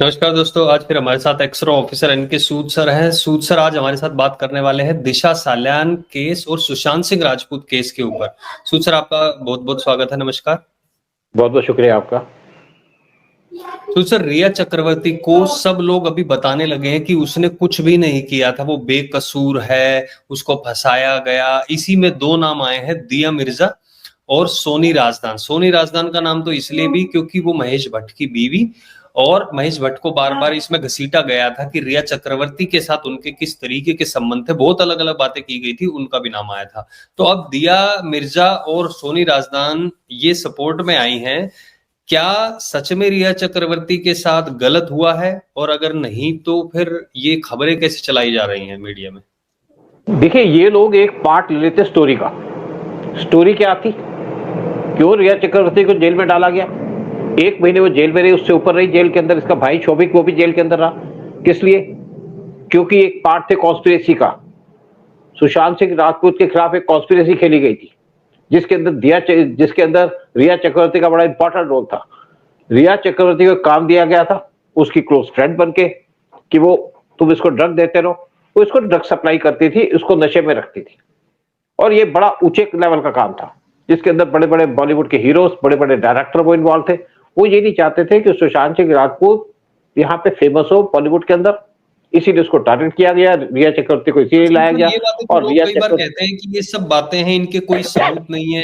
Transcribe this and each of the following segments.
नमस्कार दोस्तों, आज फिर हमारे साथ एक्सरो ऑफिसर एनके सूद सर हैं। सूद सर आज हमारे साथ बात करने वाले हैं दिशा साल्यान केस और सुशांत सिंह राजपूत केस के ऊपर। सूद सर, आपका बहुत बहुत स्वागत है। नमस्कार। बहुत बहुत शुक्रिया आपका। सूद सर, रिया चक्रवर्ती को सब लोग अभी बताने लगे हैं कि उसने कुछ भी नहीं किया था, वो बेकसूर है, उसको फंसाया गया। इसी में दो नाम आए हैं, दिया मिर्जा और सोनी राजदान। सोनी राजदान का नाम तो इसलिए भी क्योंकि वो महेश भट्ट की बीवी, और महेश भट्ट को बार बार इसमें घसीटा गया था कि रिया चक्रवर्ती के साथ उनके किस तरीके के संबंध थे। बहुत अलग अलग बातें की गई थी, उनका भी नाम आया था। तो अब दिया मिर्जा और सोनी राजदान ये सपोर्ट में आई हैं। क्या सच में रिया चक्रवर्ती के साथ गलत हुआ है, और अगर नहीं तो फिर ये खबरें कैसे चलाई जा रही हैं मीडिया में? देखिए, ये लोग एक पार्ट ले लेते स्टोरी का। स्टोरी क्या थी? क्यों रिया चक्रवर्ती को जेल में डाला गया? 1 महीने वो जेल में रही, उससे ऊपर रही जेल के अंदर। इसका भाई शोभिक वो भी जेल के अंदर रहा। किस लिए? क्योंकि एक पार्ट थे कॉन्स्पिरेसी का। सुशांत सिंह राजपूत के खिलाफ एक कॉन्स्पिरेसी खेली गई थी, जिसके अंदर रिया चक्रवर्ती का बड़ा इंपॉर्टेंट रोल था। रिया चक्रवर्ती को काम दिया गया था उसकी क्लोज फ्रेंड बनके कि वो तुम इसको ड्रग देते रहो। वो इसको ड्रग सप्लाई करती थी, उसको नशे में रखती थी। और ये बड़ा ऊंचे लेवल का काम था, जिसके अंदर बड़े बड़े बॉलीवुड के हीरोज, बड़े बड़े डायरेक्टर वो इन्वॉल्व थे। वो ये नहीं चाहते थे कि सुशांत सिंह राजपूत यहाँ पे फेमस हो बॉलीवुड के अंदर, इसीलिए उसको टारगेट किया गया। रिया चक्रवर्ती को इसीलिए लाया गया। ये बातें तो और लोग रिया कई बार चक्रवर्ती कहते हैं कि ये सब बातें हैं, इनके कोई सबूत नहीं है।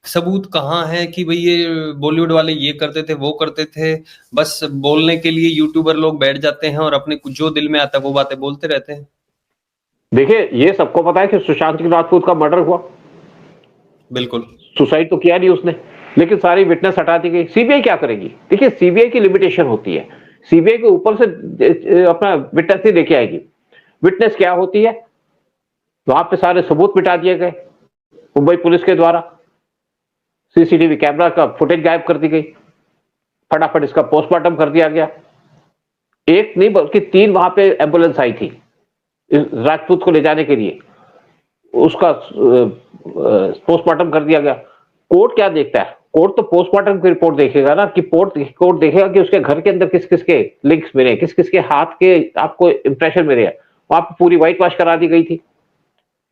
सबूत कहाँ है कि भाई ये बॉलीवुड वाले ये करते थे, वो करते थे। बस बोलने के लिए यूट्यूबर लोग बैठ जाते हैं और अपने जो दिल में आता है वो बातें बोलते रहते हैं। देखिए, ये सबको पता है कि सुशांत सिंह राजपूत का मर्डर हुआ। बिल्कुल। सुसाइड तो किया नहीं उसने, लेकिन सारी विटनेस हटा दी गई। सीबीआई क्या करेगी? देखिए, सीबीआई की लिमिटेशन होती है। सीबीआई के ऊपर से अपना विटनेस ही लेके आएगी। विटनेस क्या होती है? वहां पे सारे सबूत मिटा दिए गए मुंबई पुलिस के द्वारा। सीसीटीवी कैमरा का फुटेज गायब कर दी गई। फटाफट इसका पोस्टमार्टम कर दिया गया। एक नहीं बल्कि 3 वहां पे एम्बुलेंस आई थी राजपूत को ले जाने के लिए। उसका पोस्टमार्टम कर दिया गया। कोर्ट क्या देखता है? कोर्ट तो पोस्टमार्टम की रिपोर्ट देखेगा ना, कि कोर्ट देखेगा कि उसके घर के अंदर किस किस के लिंक्स मिले, किस किस के हाथ के आपको इंप्रेशन मिले। वहां पर पूरी व्हाइट वॉश करा दी गई थी,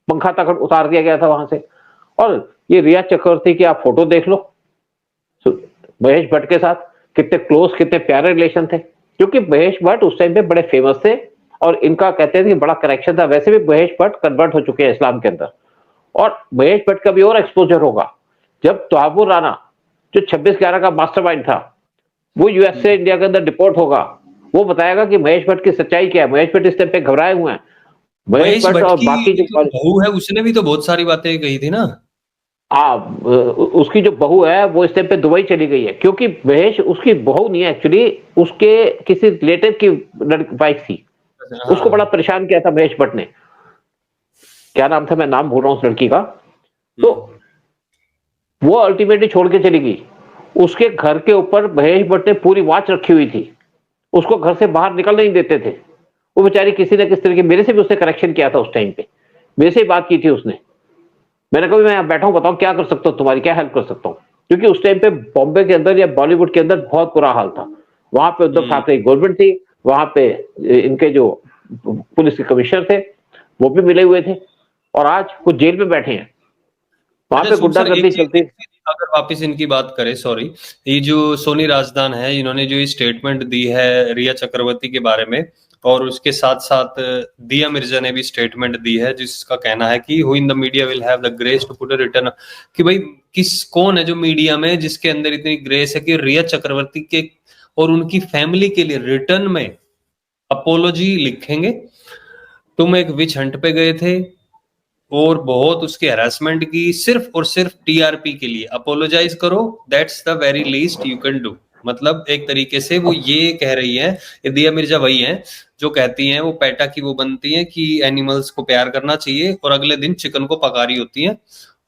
पंखा तक उतार दिया गया था वहां से। और ये रिया चक्रवर्ती की आप फोटो देख लो, महेश भट्ट के साथ कितने क्लोज, कितने प्यारे रिलेशन थे। क्योंकि महेश भट्ट उस टाइम पे बड़े फेमस थे और इनका कहते हैं कि बड़ा कनेक्शन था। वैसे भी महेश भट्ट कन्वर्ट हो चुके हैं इस्लाम के अंदर। और महेश भट्ट का भी और एक्सपोजर होगा जब तोहाबुर राना, जो 26/11 का मास्टरमाइंड था, वो यूएस से इंडिया के अंदर डिपोर्ट होगा। वो बताएगा कि महेश भट्ट की सच्चाई क्या है। महेश भट्ट इस टाइम पे घबराए हुए हैं। महेश भट्ट और बाकी जो बहू है उसने भी तो बहुत सारी बातें कही थी ना। उसकी जो बहू है वो इस टाइम पे दुबई चली गई है, क्योंकि महेश उसकी बहू नहीं है, एक्चुअली उसके किसी रिलेटिव की वाइफ थी। उसको बड़ा परेशान किया था महेश भट्ट ने। क्या नाम था, मैं नाम भूल रहा हूँ उस लड़की का। तो वो अल्टीमेटली छोड़ के चली गई। उसके घर के ऊपर महेश भट्ट ने पूरी वॉच रखी हुई थी। उसको घर से बाहर निकल नहीं देते थे। वो बेचारी किसी न किस तरीके, मेरे से भी उसने कनेक्शन किया था उस टाइम पे, मेरे से ही बात की थी उसने। मैंने कहा मैं यहाँ बैठा हूँ, बताओ क्या कर सकता हूँ, तुम्हारी क्या हेल्प कर सकता हूँ। क्योंकि उस टाइम पे बॉम्बे के अंदर या बॉलीवुड के अंदर बहुत बुरा हाल था। वहां पे उद्धव ठाकरे की गवर्नमेंट थी, वहां पे इनके जो पुलिस के कमिश्नर थे वो भी मिले हुए थे, और आज वो जेल में बैठे हैं। वहां पे गुंडागर्दी चलती। अगर वापस इनकी बात करें, सॉरी, ये जो सोनी राजदान है, इन्होंने जो स्टेटमेंट दी है रिया चक्रवर्ती के बारे में, और उसके साथ साथ दिया मिर्जा ने भी स्टेटमेंट दी है, जिसका कहना है कि who in the media will have the grace to put a return, कि भाई कौन है जो मीडिया में जिसके अंदर इतनी ग्रेस है कि रिया चक्रवर्ती के और उनकी फैमिली के लिए रिटर्न में अपोलॉजी लिखेंगे। तुम एक विच हंट पे गए थे और बहुत उसकी हरासमेंट की, सिर्फ और सिर्फ टीआरपी के लिए अपोलोजाइज करो, that's the very least you can do. मतलब एक तरीके से वो ये कह रही है, ये दिया मिर्जा वही है जो कहती हैं, वो पैटा की वो बनती हैं कि एनिमल्स को प्यार करना चाहिए, और अगले दिन चिकन को पका रही होती हैं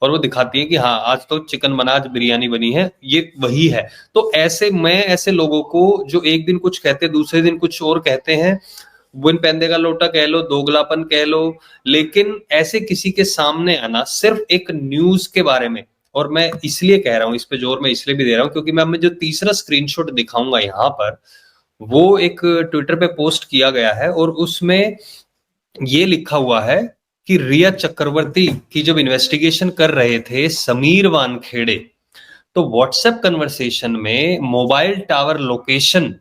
और वो दिखाती है कि हाँ आज तो चिकन बना, आज बिरयानी बनी है, ये वही है। तो ऐसे लोगों को जो एक दिन कुछ कहते दूसरे दिन कुछ और कहते हैं, बुन पैंदे का लोटा कह लो, दोगलापन कह लो, लेकिन ऐसे किसी के सामने आना सिर्फ एक न्यूज के बारे में। और मैं इसलिए कह रहा हूं, इस पे जोर मैं इसलिए भी दे रहा हूं क्योंकि मैं जो तीसरा स्क्रीनशॉट दिखाऊंगा यहाँ पर, वो एक ट्विटर पे पोस्ट किया गया है और उसमें ये लिखा हुआ है कि रिया चक्रवर्ती की जब इन्वेस्टिगेशन कर रहे थे समीर वानखेड़े, तो व्हाट्सएप कन्वर्सेशन में mobile tower location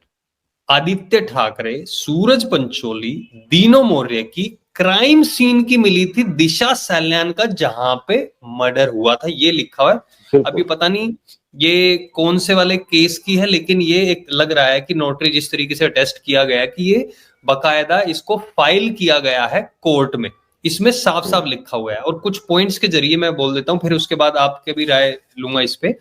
Aditya Thackeray, Sooraj Pancholi, Dino Morea की क्राइम सीन की मिली थी दिशा सल्यान का, जहां पे मर्डर हुआ था, ये लिखा हुआ है। अभी पता नहीं ये कौन से वाले केस की है, लेकिन ये एक लग रहा है कि नोटरी जिस तरीके से टेस्ट किया गया है कि ये बकायदा इसको फाइल किया गया है कोर्ट में, इसमें साफ साफ लिखा हुआ है। और कुछ पॉइंट्स के जरिए मैं बोल देता हूं, फिर उसके बाद आपके भी राय लूंगा इस पे।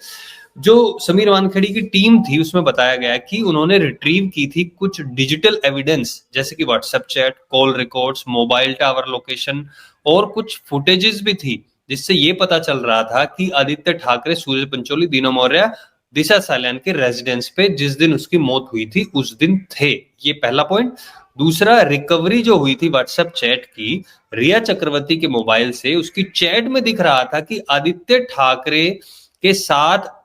जो समीर वानखेड़ी की टीम थी उसमें बताया गया कि उन्होंने रिट्रीव की थी कुछ डिजिटल एविडेंस, जैसे कि WhatsApp chat, call records, mobile tower location और कुछ फुटेजेस भी थी, जिससे ये पता चल रहा था कि आदित्य ठाकरे, सूरज पंचोली, दीना मौर्य दिशा सल्यान के रेजिडेंस पे जिस दिन उसकी मौत हुई थी उस दिन थे। ये पहला पॉइंट। दूसरा, रिकवरी जो हुई थी व्हाट्सएप चैट की रिया चक्रवर्ती के मोबाइल से, उसकी चैट में दिख रहा था कि आदित्य ठाकरे के साथ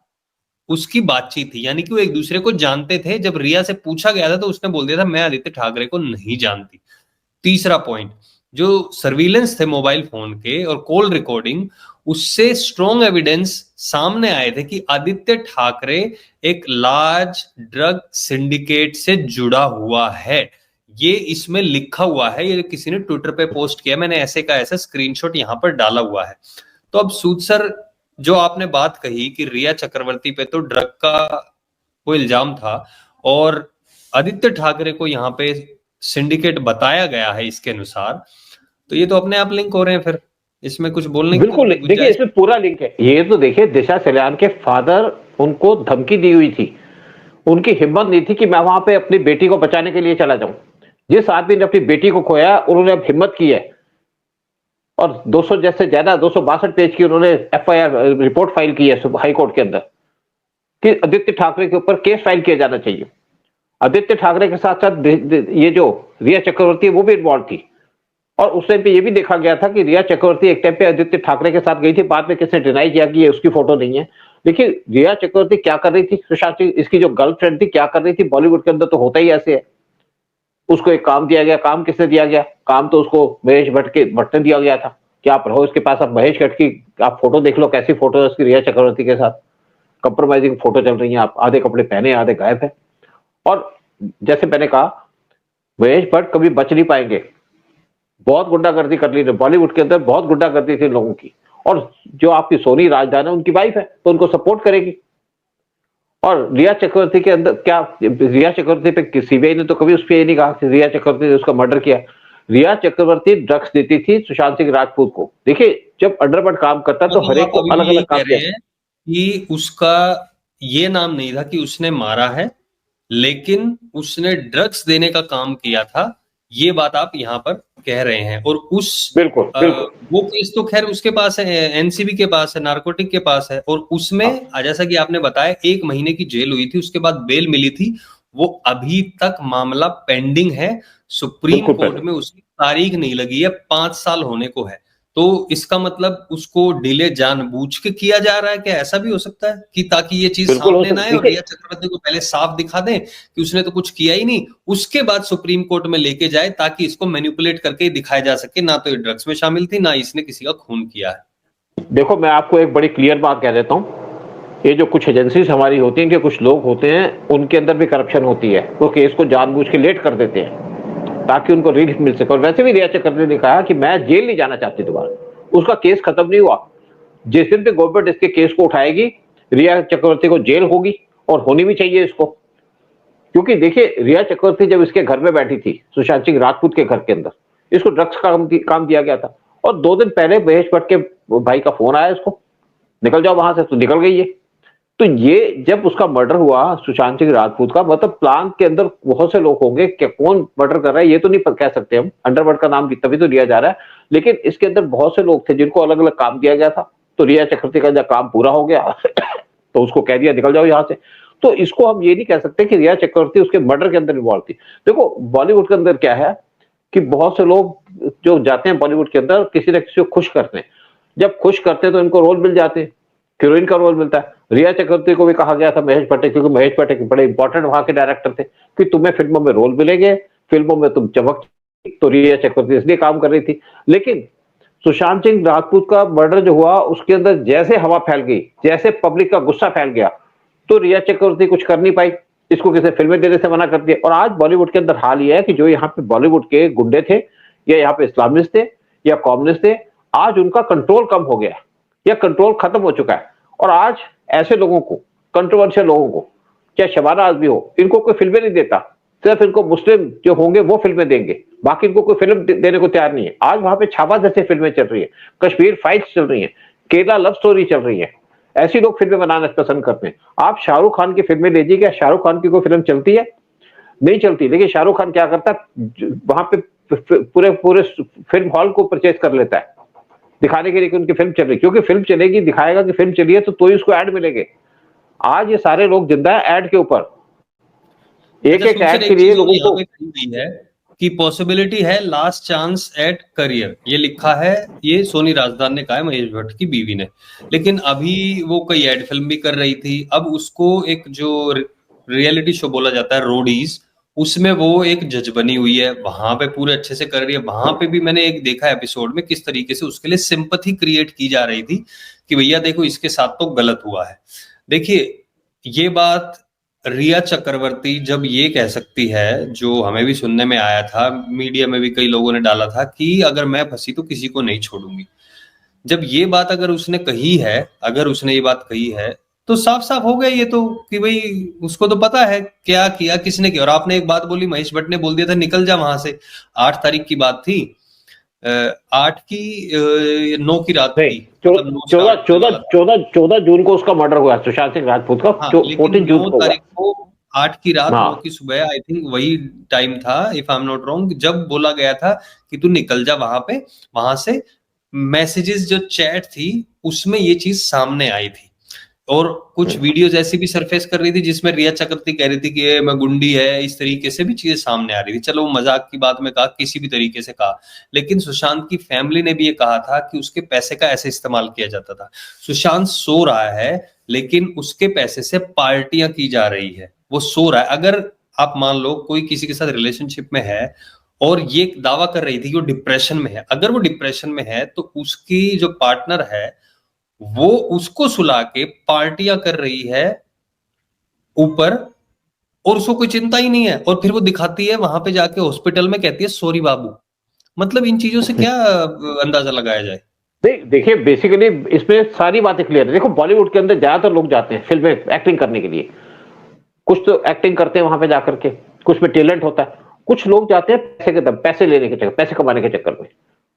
उसकी बातचीत थी, यानी कि वो एक दूसरे को जानते थे। जब रिया से पूछा गया था तो उसने बोल दिया था मैं आदित्य ठाकरे को नहीं जानती। तीसरा पॉइंट, जो सर्विलेंस थे मोबाइल फोन के और कॉल रिकॉर्डिंग, उससे स्ट्रॉन्ग एविडेंस सामने आए थे कि आदित्य ठाकरे एक लार्ज ड्रग सिंडिकेट से जुड़ा हुआ है। ये इसमें लिखा हुआ है, ये किसी ने ट्विटर पे पोस्ट किया, मैंने ऐसे का ऐसा स्क्रीनशॉट यहां पर डाला हुआ है। तो अब सूद सर, जो आपने बात कही कि रिया चक्रवर्ती पे तो ड्रग का कोई इल्जाम था और आदित्य ठाकरे को यहाँ पे सिंडिकेट बताया गया है इसके अनुसार, तो ये तो अपने आप लिंक हो रहे हैं, फिर इसमें कुछ बोलने की बिल्कुल देखिए, गुंजाइश। इसमें पूरा लिंक है। ये तो देखिए, दिशा सल्यान के फादर उनको धमकी दी हुई थी, उनकी हिम्मत नहीं थी कि मैं वहां पे अपनी बेटी को बचाने के लिए चला जाऊं। जिस आदमी ने अपनी बेटी को खोया उन्होंने अब हिम्मत की है और 200 जैसे ज्यादा 262 पेज की उन्होंने एफआईआर रिपोर्ट फाइल की है हाई कोर्ट के अंदर कि आदित्य ठाकरे के ऊपर केस फाइल किया जाना चाहिए। आदित्य ठाकरे के साथ साथ ये जो रिया चक्रवर्ती है वो भी इन्वॉल्व थी और उस टाइम पे ये भी देखा गया था कि रिया चक्रवर्ती एक टाइम पे आदित्य ठाकरे के साथ गई थी, बाद में किसने डिनाई किया कि ये उसकी फोटो नहीं है। देखिए रिया चक्रवर्ती क्या कर रही थी, सुशांत सिंह इसकी जो गर्लफ्रेंड थी क्या कर रही थी, बॉलीवुड के अंदर तो होता ही ऐसे है। उसको एक काम दिया गया, काम किसने दिया गया, काम तो उसको महेश भट्ट ने दिया गया था कि आप रहो इसके पास, आप महेश भट्ट की आप फोटो देख लो, कैसी फोटो है उसकी रिया चक्रवर्ती के साथ, कंप्रोमाइजिंग फोटो चल रही है, आप आधे कपड़े पहने आधे गायब है। और जैसे मैंने कहा, महेश भट्ट कभी बच नहीं पाएंगे, बहुत गुंडागर्दी कर ली बॉलीवुड के अंदर, बहुत गुंडागर्दी थी लोगों की। और जो आपकी सोनी राजदान है उनकी वाइफ है तो उनको सपोर्ट करेगी। और रिया चक्रवर्ती के अंदर क्या, रिया चक्रवर्ती पे सीबीआई ने तो कभी उस पर ये नहीं कहा कि रिया चक्रवर्ती ने उसका मर्डर किया। रिया चक्रवर्ती ड्रग्स देती थी सुशांत सिंह राजपूत को। देखिए जब अंडरवर्ल्ड काम करता तो हर एक को अलग अलग काम किया कि उसका ये नाम नहीं था कि उसने मारा है, लेकिन उसने ड्रग्स देने का काम किया था, ये बात आप यहाँ पर कह रहे हैं। और उस बिल्कुल बिल्कुल वो केस तो खैर उसके पास है, एनसीबी के पास है, नारकोटिक के पास है, और उसमें जैसा कि आपने बताया 1 महीने की जेल हुई थी, उसके बाद बेल मिली थी। वो अभी तक मामला पेंडिंग है, सुप्रीम कोर्ट में उसकी तारीख नहीं लगी है, 5 साल होने को है। तो इसका मतलब उसको डिले जानबूझ के किया जा रहा है क्या? ऐसा भी हो सकता है कि ताकि ये चीज सामने ना आए और रिया चक्रवर्ती को पहले साफ दिखा दें कि उसने तो कुछ किया ही नहीं, उसके बाद सुप्रीम कोर्ट में लेके जाए ताकि इसको मैनिपुलेट करके दिखाया जा सके ना तो ये ड्रग्स में शामिल थी, ना इसने किसी का खून किया है। देखो मैं आपको एक बड़ी क्लियर बात कह देता हूं, ये जो कुछ एजेंसीज हमारी होती हैं कि कुछ लोग होते हैं उनके अंदर भी करप्शन होती है, वो केस को जानबूझ के लेट कर देते हैं ताकि उनको रिलीफ मिल सके। और वैसे भी रिया चक्रवर्ती ने कहा कि मैं जेल नहीं जाना चाहती दोबारा, उसका केस खत्म नहीं हुआ। जिस दिन पे गवर्नमेंट इसके केस को उठाएगी रिया चक्रवर्ती को जेल होगी और होनी भी चाहिए इसको। क्योंकि देखिए रिया चक्रवर्ती जब इसके घर में बैठी थी सुशांत सिंह राजपूत के घर के अंदर, इसको ड्रग्स का काम दिया गया था और 2 दिन पहले महेश भट्ट के भाई का फोन आया इसको, निकल जाओ वहां से, तो निकल गई है। तो ये जब उसका मर्डर हुआ सुशांत सिंह राजपूत का, मतलब प्लान के अंदर बहुत से लोग होंगे, क्या कौन मर्डर कर रहा है ये तो नहीं कह सकते हम, अंडरवर्ल्ड का नाम तभी तो लिया जा रहा है, लेकिन इसके अंदर बहुत से लोग थे जिनको अलग अलग काम दिया गया था। तो रिया चक्रवर्ती का जब काम पूरा हो गया तो उसको कह दिया निकल जाओ यहाँ से। तो इसको हम ये नहीं कह सकते कि रिया चक्रवर्ती उसके मर्डर के अंदर इन्वॉल्व थी। देखो बॉलीवुड के अंदर क्या है कि बहुत से लोग जो जाते हैं बॉलीवुड के अंदर किसी न किसी को खुश करते हैं, जब खुश करते हैं तो इनको रोल मिल जाते हैं। हीरोइन का रोल मिलता है। रिया चक्रवर्ती को भी कहा गया था महेश भट्ट, क्योंकि महेश भट्ट बड़े इंपॉर्टेंट वहां के डायरेक्टर थे कि तुम्हें फिल्मों में रोल मिलेंगे, फिल्मों में तुम चमक, तो रिया चक्रवर्ती इसलिए काम कर रही थी। लेकिन सुशांत सिंह राजपूत का मर्डर जो हुआ, उसके अंदर जैसे हवा फैल गई, जैसे पब्लिक का गुस्सा फैल गया, तो रिया चक्रवर्ती कुछ कर नहीं पाई, इसको किसी फिल्में देने से मना कर दिया। और आज बॉलीवुड के अंदर हाल यह है कि जो यहाँ पे बॉलीवुड के गुंडे थे, या यहाँ पे इस्लामिस्ट थे, या कम्युनिस्ट थे, आज उनका कंट्रोल कम हो गया या कंट्रोल खत्म हो चुका है। और आज ऐसे लोगों को, कंट्रोवर्शियल लोगों को, चाहे शबाना आजमी हो, इनको कोई फिल्में नहीं देता, सिर्फ इनको मुस्लिम जो होंगे वो फिल्में देंगे, बाकी इनको कोई फिल्म देने को तैयार नहीं है। आज वहां पे छापा जैसे फिल्में चल रही है, कश्मीर फाइल्स चल रही है, केरला लव स्टोरी चल रही है, ऐसी लोग फिल्में बनाना पसंद करते हैं। आप शाहरुख खान की फिल्में लीजिए, क्या शाहरुख खान की कोई फिल्म चलती है? नहीं चलती। लेकिन शाहरुख खान क्या करता है, वहां पे पूरे पूरे फिल्म हॉल को परचेज कर लेता है दिखाने के लिए कि उनकी फिल्म चल रही, क्योंकि फिल्म चलेगी, दिखाएगा कि फिल्म चली है तो ही उसको ऐड मिलेंगे। आज ये सारे लोग जिंदा है ऐड के ऊपर, एक एक ऐड के लिए लोगों को है कि पॉसिबिलिटी है लास्ट चांस एट करियर, ये लिखा है, ये सोनी राजदान ने कहा है, महेश भट्ट की बीवी ने। लेकिन अभी वो कोई एड फिल्म भी कर रही थी, अब उसको एक जो रियलिटी शो बोला जाता है रोडीज, उसमें वो एक जज बनी हुई है, वहां पे पूरे अच्छे से कर रही है। वहां पे भी मैंने एक देखा एपिसोड में किस तरीके से उसके लिए सिंपैथी क्रिएट की जा रही थी कि भैया देखो इसके साथ तो गलत हुआ है। देखिए ये बात रिया चक्रवर्ती जब ये कह सकती है, जो हमें भी सुनने में आया था, मीडिया में भी कई लोगों ने डाला था कि अगर मैं फंसी तो किसी को नहीं छोड़ूंगी, जब ये बात अगर उसने कही है, अगर उसने ये बात कही है, तो साफ साफ हो गया ये तो कि भाई उसको तो पता है क्या किया किसने किया। और आपने एक बात बोली, महेश भट्ट ने बोल दिया था निकल जा वहां से। 8 तारीख की बात थी, 8 की 9 की रात की, 14 जून को उसका मर्डर हुआ सुशांत सिंह राजपूत का। हाँ, 14 जून को 8 की रात, हाँ। 9 की सुबह, आई थिंक वही टाइम था if I am not wrong, जब बोला गया था कि तू निकल जा वहां पे, वहां से। मैसेजेस जो चैट थी उसमें ये चीज सामने आई थी, और कुछ वीडियोस ऐसी भी सरफेस कर रही थी जिसमें रिया चक्रवर्ती कह रही थी कि ये मैं गुंडी है, इस तरीके से भी चीजें सामने आ रही थी। चलो वो मजाक की बात में कहा, किसी भी तरीके से कहा, लेकिन सुशांत की फैमिली ने भी ये कहा था कि उसके पैसे का ऐसे इस्तेमाल किया जाता था। सुशांत सो रहा है लेकिन उसके पैसे से पार्टियां की जा रही है, वो सो रहा है। अगर आप मान लो कोई किसी के साथ रिलेशनशिप में है और ये दावा कर रही थी कि वो डिप्रेशन में है, अगर वो डिप्रेशन में है तो उसकी जो पार्टनर है वो उसको सुला के पार्टियां कर रही है ऊपर, और उसको कोई चिंता ही नहीं है। और फिर वो दिखाती है वहां पे जाके हॉस्पिटल में, कहती है सॉरी बाबू। मतलब इन चीजों से क्या अंदाजा लगाया जाए? देखिए बेसिकली इसमें सारी बातें क्लियर है। देखो बॉलीवुड के अंदर ज्यादातर लोग जाते हैं फिल्में एक्टिंग करने के लिए, कुछ तो एक्टिंग करते हैं वहां पे जाकर के, कुछ में टैलेंट होता है, कुछ लोग जाते हैं पैसे के दम, पैसे लेने के चक्कर, पैसे कमाने के चक्कर में,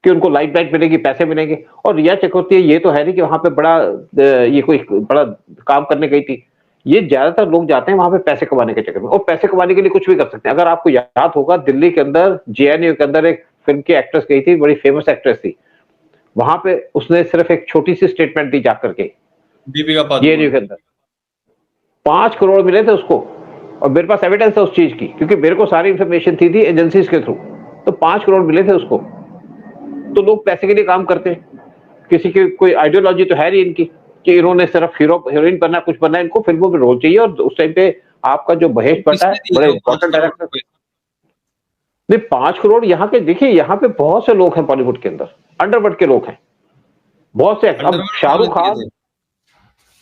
कि उनको लाइफ लाइट मिलेगी, पैसे मिलेंगे। और रिया चक्रवर्ती ये तो है नहीं कि वहां पे बड़ा ये कोई बड़ा काम करने गई थी, ये ज्यादातर लोग जाते हैं वहां पे पैसे कमाने के चक्कर में, और पैसे कमाने के लिए कुछ भी कर सकते हैं। अगर आपको याद होगा, दिल्ली के अंदर जेएनयू के अंदर एक फिल्म की एक्ट्रेस गई थी, बड़ी फेमस एक्ट्रेस थी, वहां पे उसने सिर्फ एक छोटी सी स्टेटमेंट दी जाकर के, जेएनयू के अंदर 5 करोड़ मिले थे उसको। और मेरे पास एविडेंस है उस चीज की, क्योंकि मेरे को सारी इंफॉर्मेशन थी एजेंसीज के थ्रू। तो 5 करोड़ मिले थे उसको। तो लोग पैसे के लिए काम करते हैं, किसी की कोई आइडियोलॉजी तो है नहीं इनकी कि इन्होंने सिर्फ हीरोइन बनना, कुछ बनना, इनको फिल्मों में रोल चाहिए। और उस टाइम पे आपका जो महेश भट्ट है, बड़े इंपॉर्टेंट डायरेक्टर। नहीं 5 करोड़ यहाँ के, देखिए यहाँ पे बहुत से लोग हैं बॉलीवुड के अंदर, अंडरवर्ल्ड के लोग हैं बहुत से। अब शाहरुख खान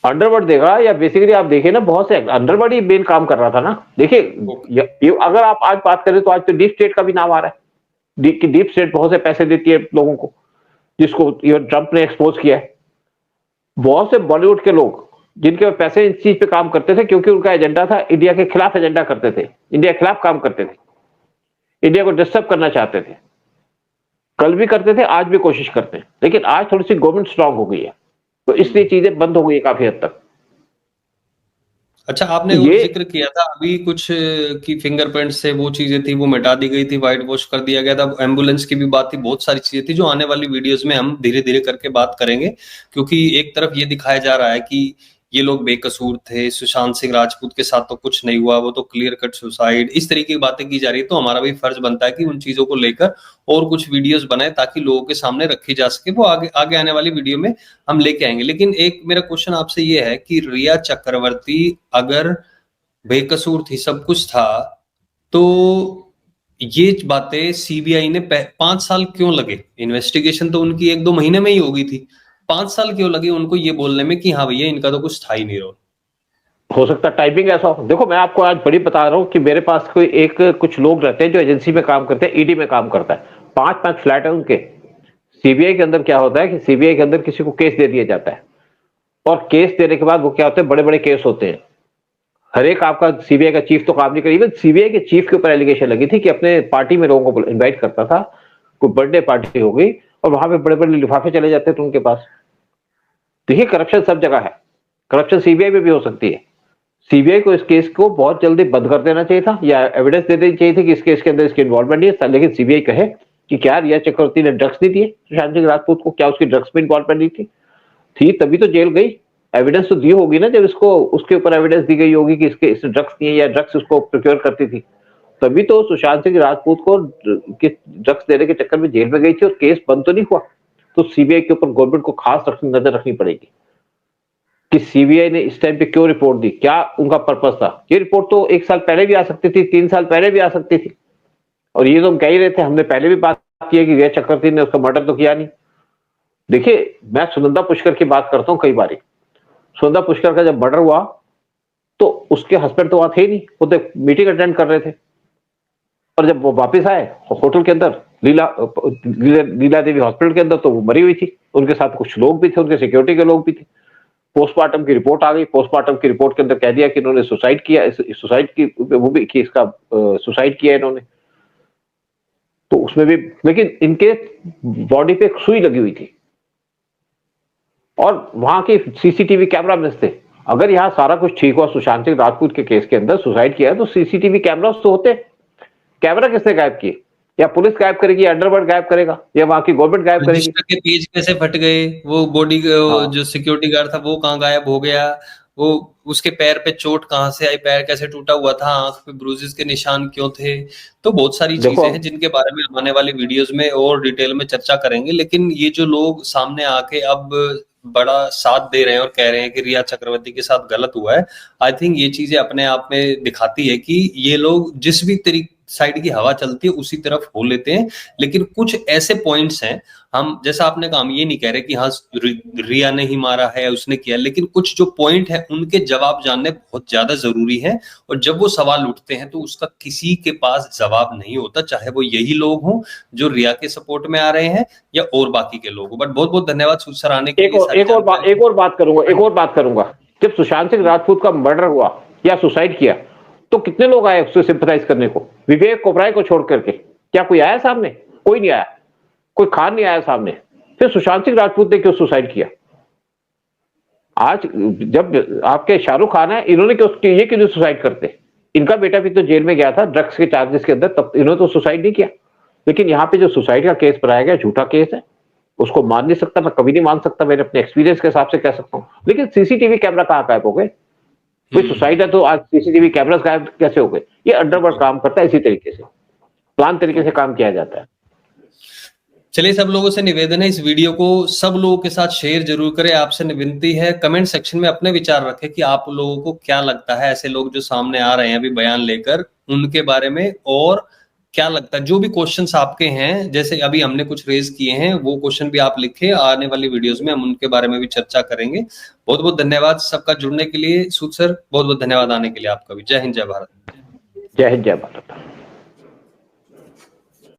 अंडरवर्ल्ड देगा, या बेसिकली आप देखिए ना, बहुत से अंडरवर्ल्ड ही मेन काम कर रहा था ना। देखिए अगर आप आज बात करें तो आज तो डीप स्टेट का भी नाम आ रहा है, डीप स्टेट बहुत से पैसे देती है लोगों को, जिसको ट्रंप ने एक्सपोज किया है। बहुत से बॉलीवुड के लोग जिनके पैसे इस चीज पे काम करते थे, क्योंकि उनका एजेंडा था, इंडिया के खिलाफ एजेंडा करते थे, इंडिया के खिलाफ काम करते थे, इंडिया को डिस्टर्ब करना चाहते थे। कल भी करते थे, आज भी कोशिश करते हैं, लेकिन आज थोड़ी सी गवर्नमेंट स्ट्रांग हो गई है, तो इसलिए चीजें बंद हो गई काफी हद तक। अच्छा, आपने वो जिक्र किया था अभी कुछ की फिंगरप्रिंट से वो चीजें थी वो मिटा दी गई थी, व्हाइट वॉश कर दिया गया था, एम्बुलेंस की भी बात थी, बहुत सारी चीजें थी जो आने वाली वीडियोस में हम धीरे धीरे करके बात करेंगे। क्योंकि एक तरफ ये दिखाया जा रहा है कि ये लोग बेकसूर थे, सुशांत सिंह राजपूत के साथ तो कुछ नहीं हुआ, वो तो क्लियर कट सुसाइड, इस तरीके की बातें की जा रही है। तो हमारा भी फर्ज बनता है कि उन चीजों को लेकर और कुछ वीडियोस बनाए ताकि लोगों के सामने रखी जा सके, वो आगे आगे आने वाली वीडियो में हम लेके आएंगे। लेकिन एक मेरा क्वेश्चन आपसे ये है कि रिया चक्रवर्ती अगर बेकसूर थी, सब कुछ था, तो ये बातें सीबीआई ने 5 साल क्यों लगे? इन्वेस्टिगेशन तो उनकी 1-2 महीने में ही हो गई थी, 5 साल क्यों लगे उनको ये बोलने में कि हाँ भैया इनका तो कुछ था ही नहीं रोल? हो सकता है टाइपिंग ऐसा हो। देखो मैं आपको आज बड़ी बता रहा हूँ कि मेरे पास कोई एक कुछ लोग रहते हैं जो एजेंसी में काम करते हैं, ईडी में काम करता है, 5-5 फ्लैट है उनके। सीबीआई के अंदर क्या होता है कि सीबीआई के अंदर किसी को केस दे दिया जाता है, और केस देने के बाद वो क्या होते हैं, बड़े बड़े केस होते हैं। हर एक आपका सीबीआई का चीफ तो काम नहीं करेगा। सीबीआई के चीफ के ऊपर एलिगेशन लगी थी कि अपने पार्टी में लोगों को इन्वाइट करता था, कोई बर्थडे पार्टी हो गई और वहां पे बड़े बड़े लिफाफे चले जाते थे उनके पास। देखिए करप्शन सब जगह है, करप्शन सीबीआई में भी हो सकती है। सीबीआई को इस केस को बहुत जल्दी बंद कर देना चाहिए था, या एविडेंस दे देनी चाहिए थी कि इस केस के अंदर इसकी इन्वॉल्वमेंट नहीं है। लेकिन सीबीआई कहे कि क्या रिया चक्रवर्ती ने ड्रग्स नहीं दिए सुशांत सिंह राजपूत को, क्या उसकी ड्रग्स में इन्वॉल्वमेंट नहीं थी तभी तो जेल गई। एविडेंस तो दी होगी ना, जब इसको उसके ऊपर एविडेंस दी गई होगी कि इसके इसने ड्रग्स दिए या ड्रग्स उसको प्रोक्योर करती थी, तभी तो सुशांत सिंह राजपूत को ड्रग्स देने के चक्कर में जेल में गई थी और केस बंद तो नहीं हुआ। तो सीबीआई के ऊपर गवर्नमेंट को खास नजर रखनी पड़ेगी कि सीबीआई ने इस टाइम पे क्यों रिपोर्ट दी, क्या उनका पर्पस था। ये रिपोर्ट तो 1 साल पहले भी आ सकती थी, 3 साल पहले भी आ सकती थी, और ये तो हम कह ही रहे थे, हमने पहले भी बात की है कि रिया चक्रवर्ती ने उसका मर्डर तो किया नहीं। देखिए मैं सुनंदा पुष्कर की बात करता हूँ कई बार। सुनंदा पुष्कर का जब मर्डर हुआ तो उसके हस्बैंड तो वहां थे ही नहीं, वो तो मीटिंग अटेंड कर रहे थे, और जब वो वापस आए होटल के अंदर लीला देवी हॉस्पिटल के अंदर, तो वो मरी हुई थी। उनके साथ कुछ लोग भी थे, उनके सिक्योरिटी के लोग भी थे। पोस्टमार्टम की रिपोर्ट आ गई, पोस्टमार्टम की रिपोर्ट के अंदर कह दिया कि इन्होंने सुसाइड किया, सुसाइड की वो भी कि इसका सुसाइड किया इन्होंने। तो उसमें भी, लेकिन इनके बॉडी पे एक सुई लगी हुई थी और वहां के सीसीटीवी कैमरा मिस थे। अगर यहाँ सारा कुछ ठीक हुआ सुशांत सिंह राजपूत के केस के अंदर, सुसाइड किया, तो सीसीटीवी कैमरा तो होते। कैमरा किसने गायब किए? या पुलिस गायब करेगी, या अंडरवर्ल्ड गायब करेगा, या वहां की गवर्नमेंट गायब करेगी? रजिस्टर के पेज कैसे फट गए? वो बॉडी हाँ। जो सिक्योरिटी गार्ड था वो कहाँ गायब हो गया? वो उसके पैर पे चोट कहाँ से आई? पैर कैसे टूटा हुआ था? आंख पे ब्रूजेस के निशान क्यों थे? तो बहुत सारी चीजें हैं जिनके बारे में आने वाली वीडियोस में और डिटेल में चर्चा करेंगे। लेकिन ये जो लोग सामने आके अब बड़ा साथ दे रहे हैं और कह रहे हैं कि रिया चक्रवर्ती के साथ गलत हुआ है, आई थिंक ये चीजें अपने आप में दिखाती है कि ये लोग जिस भी तरीके साइड की हवा चलती है उसी तरफ हो लेते हैं। लेकिन कुछ ऐसे पॉइंट्स हैं, हम जैसा आपने कहा, हम ये नहीं कह रहे कि हाँ रिया ने ही मारा है, उसने किया, लेकिन कुछ जो पॉइंट है उनके जवाब जानने बहुत ज्यादा जरूरी है। और जब वो सवाल उठते हैं तो उसका किसी के पास जवाब नहीं होता, चाहे वो यही लोग हों जो रिया के सपोर्ट में आ रहे हैं या और बाकी के लोग। बट बहुत बहुत धन्यवाद सर आने के लिए। एक और बात करूंगा, जब सुशांत सिंह राजपूत का मर्डर हुआ या सुसाइड किया तो कितने लोग आए उससे सिंपैथाइज करने को? विवेक ओबराय को छोड़ करके क्या कोई आया सामने? कोई नहीं आया, कोई खान नहीं आया सामने। फिर सुशांत सिंह राजपूत ने क्यों सुसाइड किया? आज जब आपके शाहरुख खान है, इन्होंने क्यों, ये क्यों सुसाइड करते? इनका बेटा भी तो जेल में गया था ड्रग्स के चार्जेस के अंदर, तब इन्होंने तो सुसाइड नहीं किया। लेकिन यहाँ पे जो सुसाइड का केस बनाया गया, झूठा केस है, उसको मान नहीं सकता, मैं कभी नहीं मान सकता, मैंने अपने एक्सपीरियंस के हिसाब से कह सकता हूँ। लेकिन सीसीटीवी कैमरा कहाँ गायब हो गए? कोई सुसाइड है तो आज सीसीटीवी कैमरास गायब कैसे हो गए? ये अंडरवर्ल्ड काम करता है, इसी तरीके से प्लान तरीके से काम किया जाता है। चलिए, सब लोगों से निवेदन है, इस वीडियो को सब लोगों के साथ शेयर जरूर करें। आपसे विनती है कमेंट सेक्शन में अपने विचार रखें कि आप लोगों को क्या लगता है, ऐसे लोग जो सामने आ रहे हैं अभी बयान लेकर, उनके बारे में, और क्या लगता है। जो भी क्वेश्चंस आपके हैं, जैसे अभी हमने कुछ रेज किए हैं, वो क्वेश्चन भी आप लिखें, आने वाली वीडियोस में हम उनके बारे में भी चर्चा करेंगे। बहुत बहुत धन्यवाद सबका जुड़ने के लिए। सूद सर बहुत बहुत धन्यवाद आने के लिए आपका भी। जय हिंद, जय भारत। जय हिंद, जय भारत।